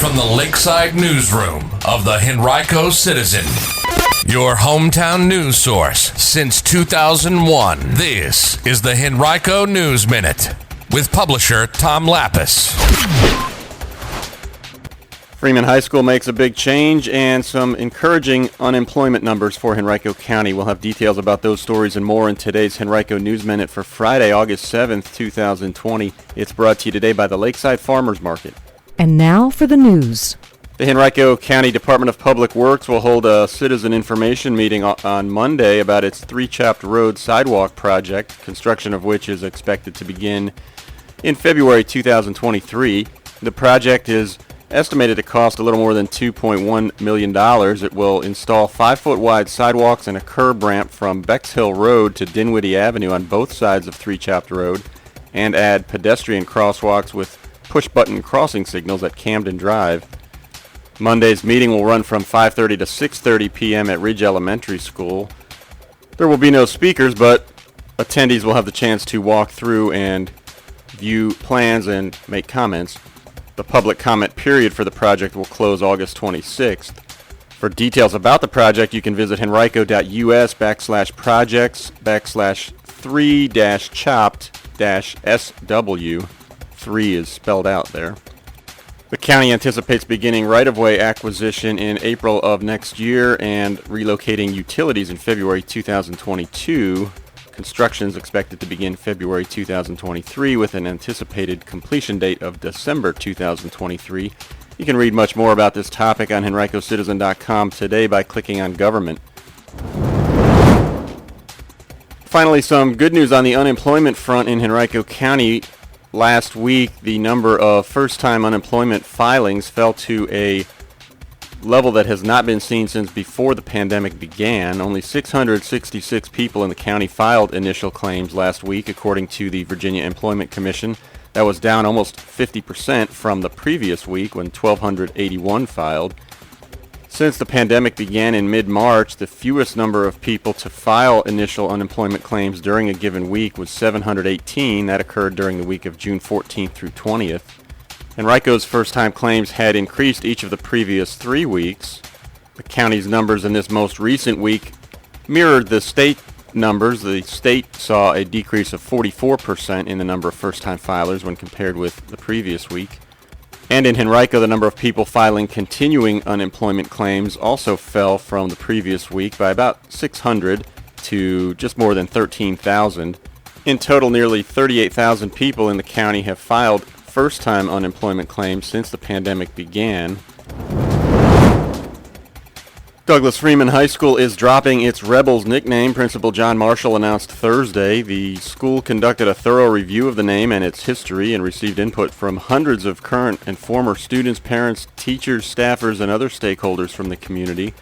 from the Lakeside Newsroom of the Henrico Citizen, your hometown news source since 2001. This is the Henrico News Minute with publisher Tom Lapis. Freeman High School makes a big change and some encouraging unemployment numbers for Henrico County. We'll have details about those stories and more in today's Henrico News Minute for Friday, August 7th, 2020. It's brought to you today by the Lakeside Farmers Market. And now for the news. The Henrico County Department of Public Works will hold a citizen information meeting on Monday about its Three Chopt Road sidewalk project, construction of which is expected to begin in February 2023. The project is estimated to cost a little more than $2.1 million. It will install 5-foot wide sidewalks and a curb ramp from Bexhill Road to Dinwiddie Avenue on both sides of Three Chopt Road and add pedestrian crosswalks with push-button crossing signals at Camden Drive. Monday's meeting will run from 5:30 to 6:30 p.m. at Ridge Elementary School. There will be no speakers, but attendees will have the chance to walk through and view plans and make comments. The public comment period for the project will close August 26th. For details about the project, you can visit henrico.us/projects/3-chopt-SW. 3 is spelled out there. The county anticipates beginning right-of-way acquisition in April of next year and relocating utilities in February 2022. Construction is expected to begin February 2023 with an anticipated completion date of December 2023. You can read much more about this topic on henricocitizen.com today by clicking on Government. Finally, some good news on the unemployment front in Henrico County. Last week, the number of first-time unemployment filings fell to a level that has not been seen since before the pandemic began. Only 666 people in the county filed initial claims last week, according to the Virginia Employment Commission. That was down almost 50% from the previous week when 1,281 filed. Since the pandemic began in mid-March, the fewest number of people to file initial unemployment claims during a given week was 718. That occurred during the week of June 14th through 20th. Henrico's first-time claims had increased each of the previous 3 weeks. The county's numbers in this most recent week mirrored the state numbers. The state saw a decrease of 44% in the number of first-time filers when compared with the previous week. And in Henrico, the number of people filing continuing unemployment claims also fell from the previous week by about 600 to just more than 13,000. In total, nearly 38,000 people in the county have filed first-time unemployment claims since the pandemic began. Douglas Freeman High School is dropping its Rebels nickname, Principal John Marshall announced Thursday. The school conducted a thorough review of the name and its history and received input from hundreds of current and former students, parents, teachers, staffers, and other stakeholders from the community.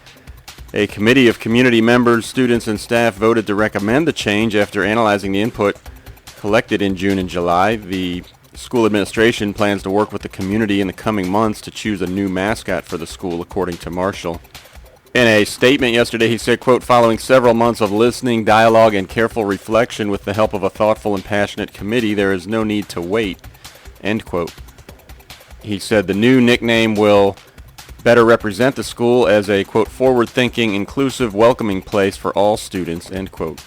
A committee of community members, students, and staff voted to recommend the change after analyzing the input collected in June and July. The school administration plans to work with the community in the coming months to choose a new mascot for the school, according to Marshall. In a statement yesterday, he said, quote, "Following several months of listening, dialogue, and careful reflection with the help of a thoughtful and passionate committee, there is no need to wait," end quote. He said the new nickname will better represent the school as a, quote, "forward-thinking, inclusive, welcoming place for all students," end quote.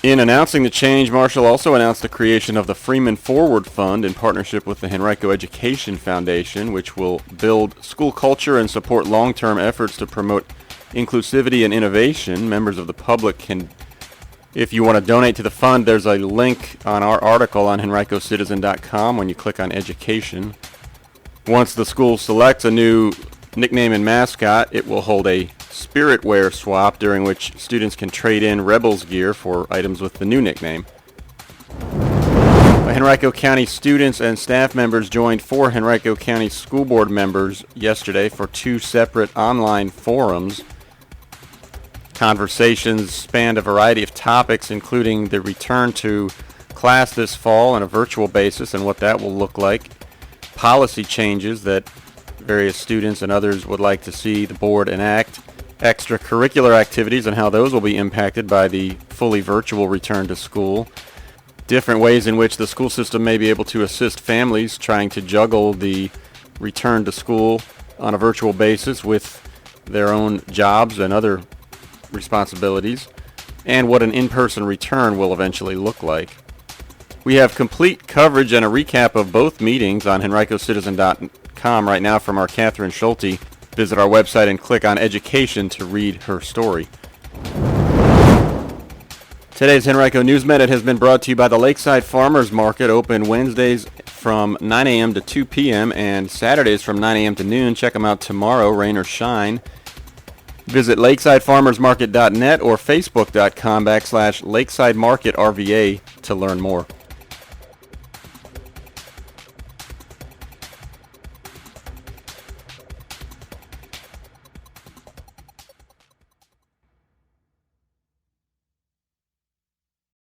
In announcing the change, Marshall also announced the creation of the Freeman Forward Fund in partnership with the Henrico Education Foundation, which will build school culture and support long-term efforts to promote inclusivity and innovation. Members of the public can, if you want to donate to the fund, there's a link on our article on henricocitizen.com when you click on Education. Once the school selects a new nickname and mascot, it will hold a spirit wear swap during which students can trade in Rebels gear for items with the new nickname. Henrico County students and staff members joined 4 Henrico County School Board members yesterday for 2 separate online forums. Conversations spanned a variety of topics, including the return to class this fall on a virtual basis and what that will look like, policy changes that various students and others would like to see the board enact, extracurricular activities and how those will be impacted by the fully virtual return to school, different ways in which the school system may be able to assist families trying to juggle the return to school on a virtual basis with their own jobs and other responsibilities, and what an in-person return will eventually look like. We have complete coverage and a recap of both meetings on henricocitizen.com right now from our Catherine Schulte. Visit our website and click on Education to read her story. Today's Henrico News Minute has been brought to you by the Lakeside Farmers Market, open Wednesdays from 9 a.m. to 2 p.m. and Saturdays from 9 a.m. to noon. Check them out tomorrow, rain or shine. Visit lakesidefarmersmarket.net or facebook.com/lakesidemarketrva to learn more.